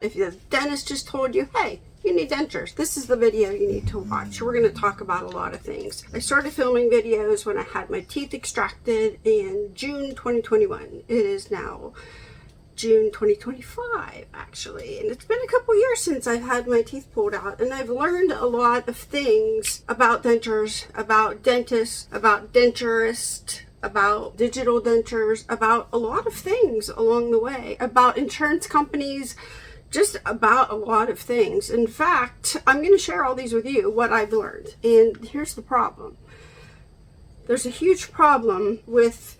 If the dentist just told you, hey, you need dentures, this is the video you need to watch. We're going to talk about a lot of things. I started filming videos when I had my teeth extracted in June 2021. It is now June 2025, actually, and it's been a couple years since I've had my teeth pulled out, and I've learned a lot of things about dentures, about dentists, about denturists, about digital dentures, about a lot of things along the way, about insurance companies, just about a lot of things. In fact, I'm going to share all these with you, what I've learned. And here's the problem. There's a huge problem with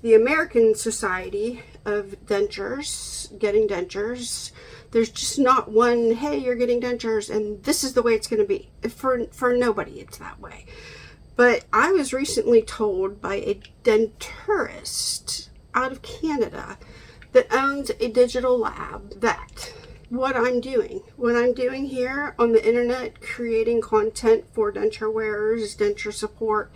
the American Society of Dentures, getting dentures. There's just not one, hey, you're getting dentures, and this is the way it's going to be. For nobody, it's that way. But I was recently told by a denturist out of Canada that owns a digital lab that what I'm doing here on the internet, creating content for denture wearers, denture support,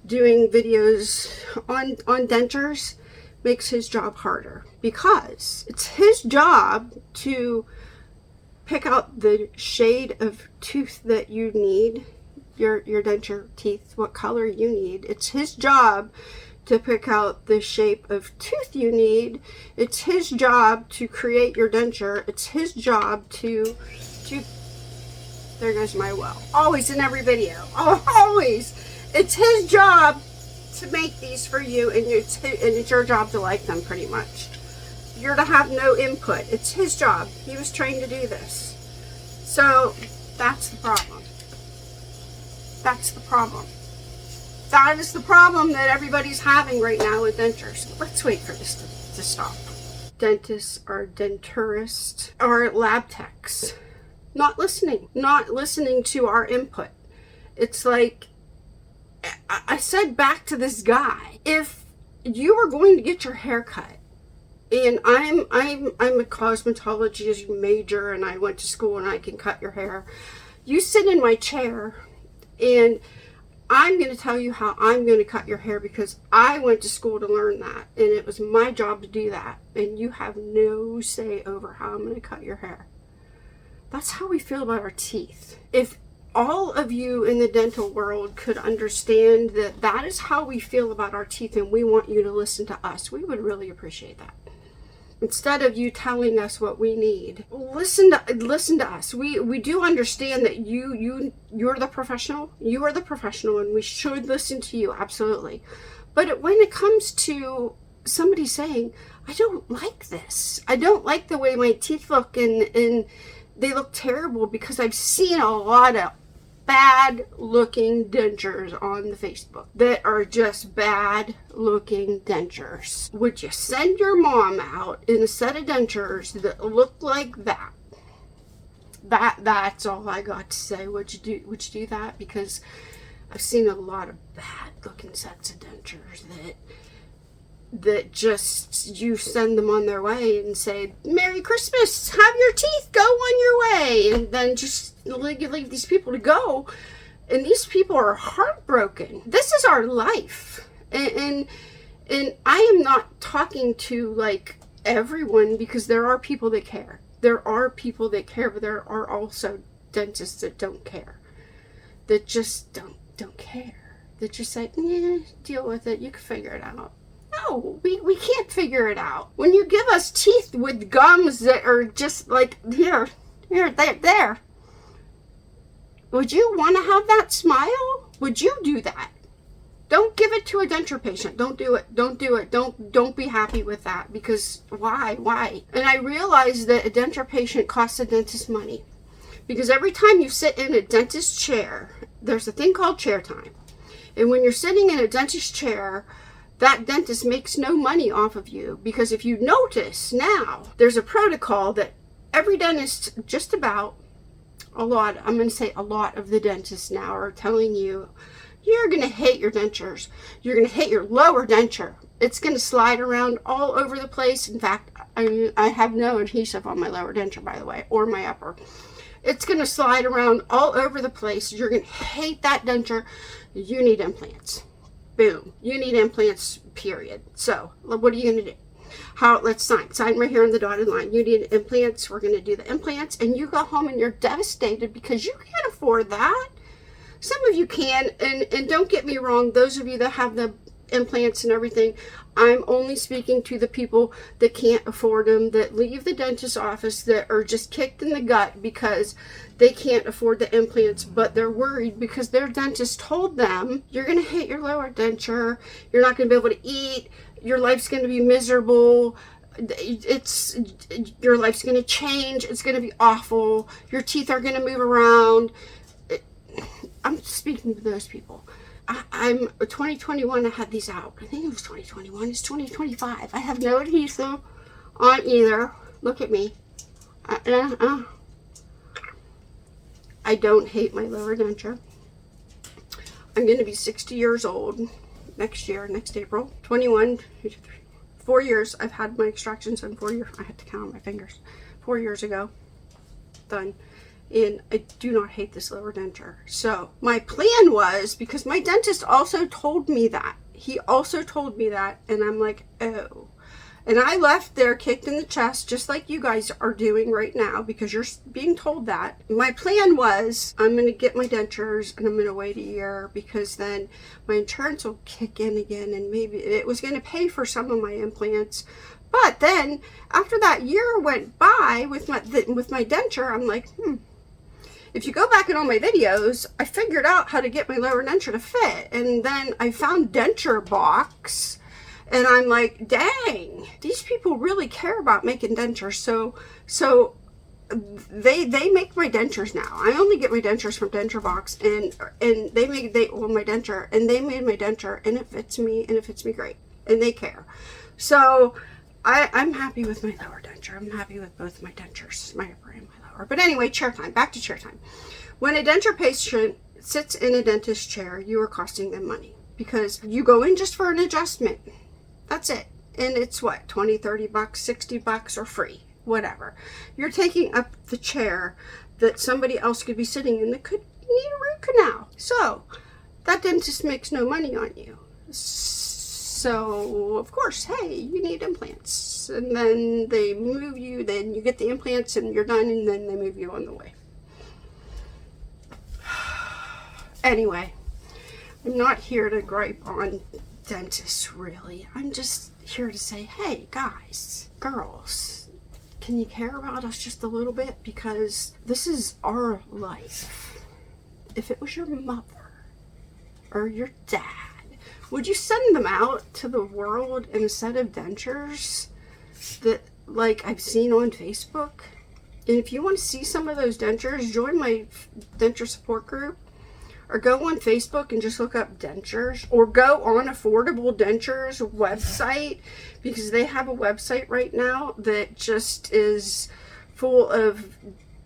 doing videos on dentures, makes his job harder, because it's his job to pick out the shade of tooth that you need, your denture teeth, what color you need. It's his job to pick out the shape of tooth you need. It's his job to create your denture. It's his job to there goes my well. Always in every video. Always. It's his job to make these for you, and it's your job to like them, pretty much. You're to have no input. It's his job. He was trained to do this. So that's the problem. That's the problem. That is the problem that everybody's having right now with dentures. Let's wait for this to stop. Dentists or denturists or lab techs not listening to our input. It's like I said back to this guy, if you were going to get your hair cut, and I'm a cosmetology major, and I went to school and I can cut your hair. You sit in my chair and I'm going to tell you how I'm going to cut your hair, because I went to school to learn that, and it was my job to do that, and you have no say over how I'm going to cut your hair. That's how we feel about our teeth. If all of you in the dental world could understand that that is how we feel about our teeth, and we want you to listen to us, we would really appreciate that. Instead of you telling us what we need, listen to us. We do understand that you're the professional. You are the professional, and we should listen to you, absolutely. But when it comes to somebody saying, I don't like this, I don't like the way my teeth look, and they look terrible, because I've seen a lot of bad looking dentures on the Facebook that are just bad looking dentures. Would you send your mom out in a set of dentures that look like that? That's all I got to say. Would you do that? Because I've seen a lot of bad looking sets of dentures that just, you send them on their way and say, Merry Christmas, have your teeth, go on your way, and then just leave these people to go, and these people are heartbroken. This is our life, and I am not talking to like everyone, because there are people that care. There are people that care, but there are also dentists that don't care, that just don't care, that just say, deal with it, you can figure it out. No, we can't figure it out. When you give us teeth with gums that are just like, here, there. Would you want to have that smile? Would you do that? Don't give it to a denture patient. Don't do it. Don't do it. Don't be happy with that, because why? And I realize that a denture patient costs a dentist money, because every time you sit in a dentist chair, there's a thing called chair time. And when you're sitting in a dentist chair, that dentist makes no money off of you, because if you notice now, there's a protocol that every dentist, just about a lot of the dentists now are telling you, you're going to hate your dentures. You're going to hate your lower denture. It's going to slide around all over the place. In fact, I have no adhesive on my lower denture, by the way, or my upper. It's going to slide around all over the place. You're going to hate that denture. You need implants. Boom. You need implants, period. So, what are you going to do? How, let's sign right here on the dotted line. You need implants. We're going to do the implants, and you go home and you're devastated because you can't afford that. Some of you can, and don't get me wrong, those of you that have the implants and everything, I'm only speaking to the people that can't afford them, that leave the dentist's office, that are just kicked in the gut because they can't afford the implants, but they're worried because their dentist told them, you're going to hate your lower denture, you're not going to be able to eat, your life's going to be miserable, your life's going to change, it's going to be awful, your teeth are going to move around. I'm speaking to those people. I'm 2021, I had these out. I think it was 2021. It's 2025. I have no adhesive on either. Look at me. I don't hate my lower denture. I'm going to be 60 years old next year, next April. 21, 4 years. I've had my extractions in 4 years. I had to count on my fingers. 4 years ago. Done. And I do not hate this lower denture. So my plan was, because my dentist also told me that. He also told me that. And I'm like, oh. And I left there kicked in the chest, just like you guys are doing right now, because you're being told that. My plan was, I'm going to get my dentures and I'm going to wait a year, because then my insurance will kick in again, and maybe it was going to pay for some of my implants. But then after that year went by with my denture, I'm like, if you go back in all my videos, I figured out how to get my lower denture to fit. And then I found Denture Box. And I'm like, dang, these people really care about making dentures. So they make my dentures now. I only get my dentures from Denture Box. And they made my denture. And they made my denture. And it fits me. And it fits me great. And they care. So I'm happy with my lower denture. I'm happy with both my dentures, my upper and my lower. But anyway, chair time. Back to chair time. When a denture patient sits in a dentist chair, you are costing them money, because you go in just for an adjustment. That's it. And it's what, 20, 30 bucks, 60 bucks, or free, whatever. You're taking up the chair that somebody else could be sitting in that could need a root canal. So that dentist makes no money on you. So, of course, hey, you need implants. And then they move you, then you get the implants and you're done, and then they move you on the way. Anyway, I'm not here to gripe on dentists, really. I'm just here to say, hey, guys, girls, can you care about us just a little bit? Because this is our life. If it was your mother or your dad, would you send them out to the world in a set of dentures that, like, I've seen on Facebook? And if you want to see some of those dentures, join my denture support group, or go on Facebook and just look up dentures, or go on Affordable Dentures website, because they have a website right now that just is full of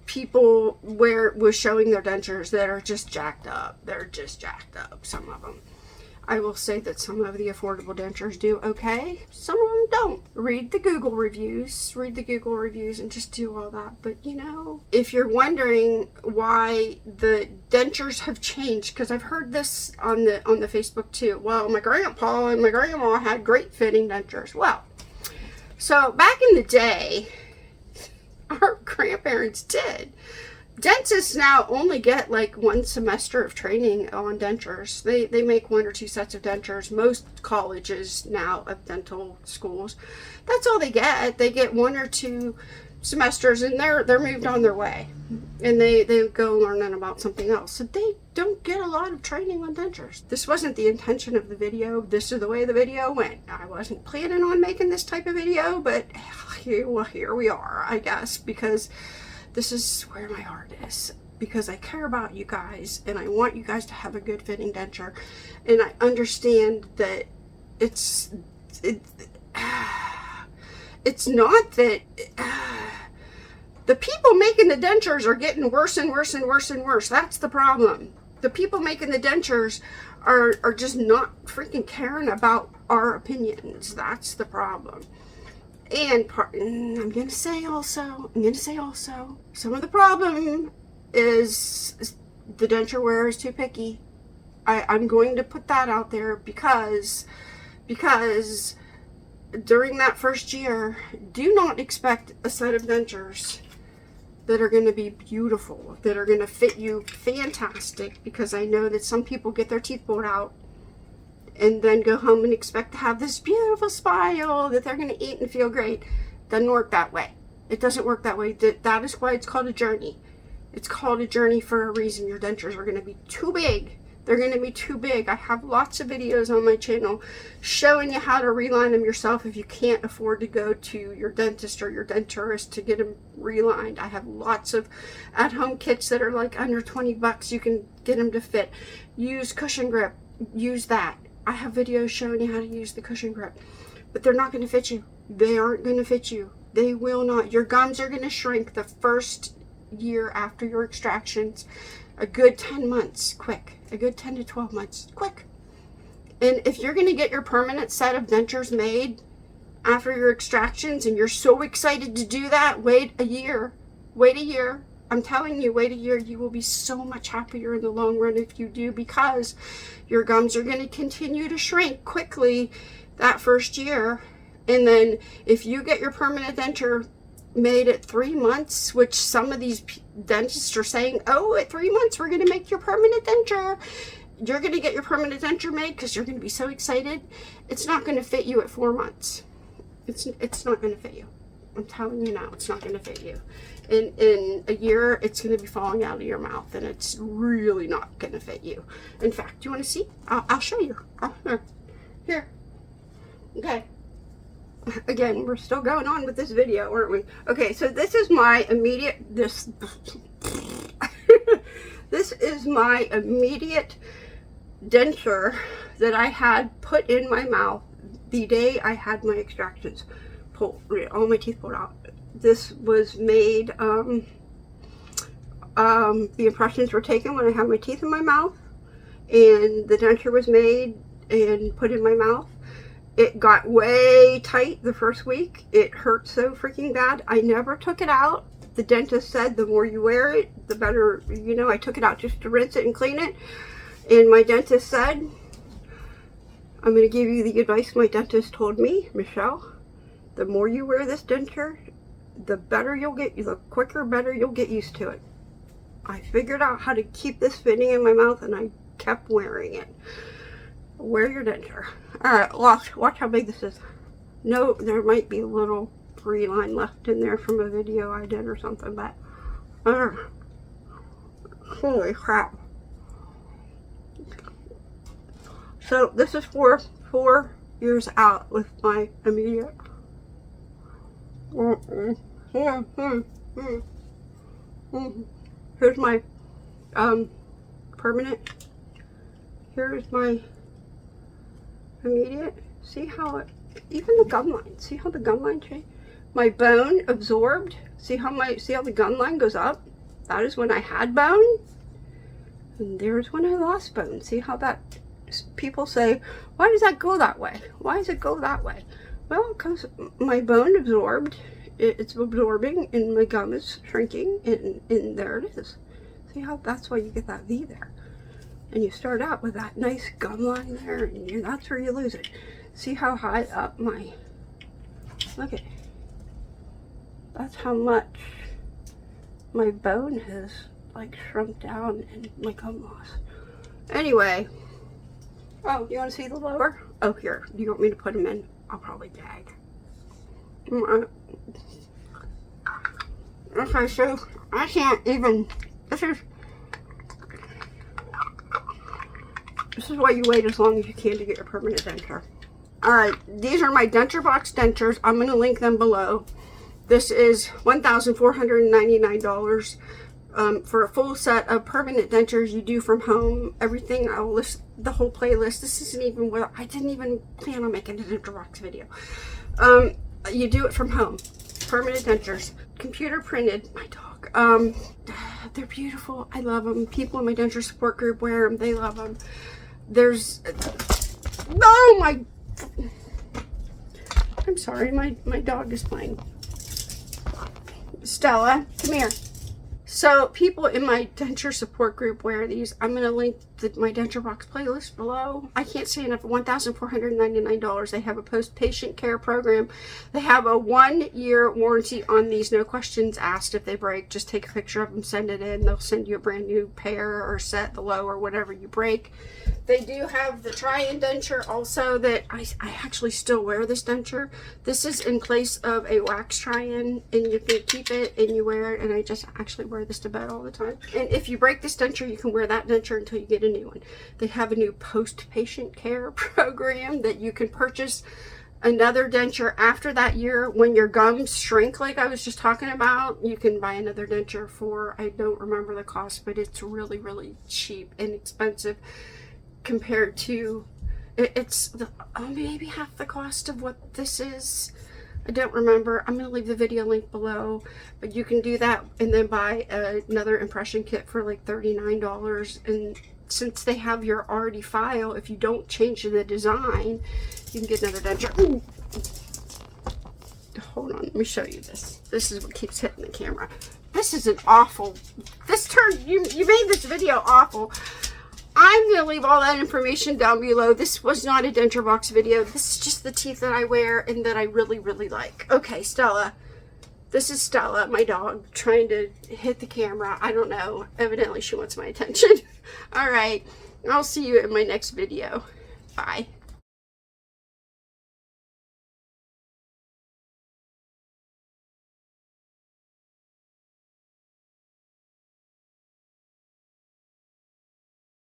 people was showing their dentures that are just jacked up. They're just jacked up, some of them. I will say that some of the affordable dentures do okay. Some of them don't. Read the Google reviews and just do all that. But you know, if you're wondering why the dentures have changed, because I've heard this on the Facebook too. Well, my grandpa and my grandma had great fitting dentures. Well, so back in the day, our grandparents did. Dentists now only get like 1 semester of training on dentures. They make 1 or 2 sets of dentures. Most colleges now of dental schools, that's all they get. They get 1 or 2 semesters, and they're moved on their way, and they go learning about something else. So they don't get a lot of training on dentures. This wasn't the intention of the video. This is the way the video went. I wasn't planning on making this type of video, but here we are, I guess, because this is where my heart is, because I care about you guys and I want you guys to have a good fitting denture. And I understand that it's not that the people making the dentures are getting worse and worse and worse and worse. That's the problem. The people making the dentures are just not freaking caring about our opinions. That's the problem. And I'm going to say also, some of the problem is the denture wearer is too picky. I'm going to put that out there because during that first year, do not expect a set of dentures that are going to be beautiful, that are going to fit you fantastic, because I know that some people get their teeth pulled out and then go home and expect to have this beautiful smile that they're going to eat and feel great. Doesn't work that way. It doesn't work that way. That is why it's called a journey. It's called a journey for a reason. Your dentures are going to be too big. They're going to be too big. I have lots of videos on my channel showing you how to reline them yourself if you can't afford to go to your dentist or your denturist to get them relined. I have lots of at-home kits that are like under 20 bucks. You can get them to fit. Use cushion grip. Use that. I have videos showing you how to use the cushion grip. But they're not going to fit you. They aren't going to fit you. They will not. Your gums are going to shrink the first year after your extractions. A good 10 months, quick. A good 10 to 12 months, quick. And if you're going to get your permanent set of dentures made after your extractions and you're so excited to do that, wait a year. Wait a year. I'm telling you, wait a year. You will be so much happier in the long run if you do, because your gums are going to continue to shrink quickly that first year. And then if you get your permanent denture made at 3 months, which some of these dentists are saying, oh, at 3 months we're going to make your permanent denture, you're going to get your permanent denture made because you're going to be so excited. It's not going to fit you at 4 months. It's not going to fit you. I'm telling you now, it's not going to fit you. In a year, it's going to be falling out of your mouth, and it's really not going to fit you. In fact, do you want to see? I'll show you. Here. Okay. Again, we're still going on with this video, aren't we? Okay, so this is my immediate, this is my immediate denture that I had put in my mouth the day I had my extractions pulled, all my teeth pulled out. This was made, the impressions were taken when I had my teeth in my mouth, and the denture was made and put in my mouth. It got way tight the first week. It hurt so freaking bad. I never took it out. The dentist said the more you wear it, the better, you know. I took it out just to rinse it and clean it. And my dentist said, I'm going to give you the advice my dentist told me, Michelle. The more you wear this denture, the better you'll get, the quicker, better you'll get used to it. I figured out how to keep this fitting in my mouth, and I kept wearing it. Wear your denture. Alright, watch how big this is. No, there might be a little reline left in there from a video I did or something, but holy crap. So this is for 4 years out with my immediate. Here's my permanent. Here's my immediate. See how it, even the gum line, see how the gum line changed? My bone absorbed. See how the gum line goes up? That is when I had bone, and there's when I lost bone. See how that, people say, why does that go that way? Why does it go that way? Well, because my bone absorbed, it's absorbing, and my gum is shrinking, and there it is. See how, that's why you get that V there. And you start out with that nice gum line there, and that's where you lose it. See how high up my, look at, that's how much my bone has like shrunk down and my gum loss. Anyway, oh, you want to see the lower? Oh, here, do you want me to put them in? I'll probably gag. Okay, so I can't even, this is why you wait as long as you can to get your permanent denture. Alright, these are my Denture Box dentures. I'm going to link them below. This is $1,499 for a full set of permanent dentures you do from home. Everything, I'll list the whole playlist. This isn't even what, I didn't even plan on making a Denture Box video. You do it from home. Permanent dentures. Computer printed. My dog. They're beautiful. I love them. People in my denture support group wear them. They love them. There's, oh my, I'm sorry, my dog is playing. Stella, come here. So people in my denture support group wear these. I'm going to link my Denture Box playlist below. I can't say enough. $1,499. They have a post-patient care program. They have a 1-year warranty on these. No questions asked if they break. Just take a picture of them, send it in. They'll send you a brand new pair or set, the low or whatever you break. They do have the try-in denture also that I actually still wear this denture. This is in place of a wax try-in, and you can keep it and you wear it, and I just actually wear this to bed all the time. And if you break this denture, you can wear that denture until you get a new one. They have a new post-patient care program that you can purchase another denture after that year. When your gums shrink, like I was just talking about, you can buy another denture for, I don't remember the cost, but it's really, really cheap and inexpensive compared to, it's maybe half the cost of what this is. I don't remember. I'm going to leave the video link below, but you can do that and then buy another impression kit for like $39. And since they have your already file, if you don't change the design, you can get another denture. Ooh. Hold on, let me show you this. This is what keeps hitting the camera. This is an awful, you made this video awful. I'm going to leave all that information down below. This was not a Denture Box video. This is just the teeth that I wear and that I really, really like. Okay, Stella. This is Stella, my dog, trying to hit the camera. I don't know. Evidently, she wants my attention. All right. I'll see you in my next video. Bye.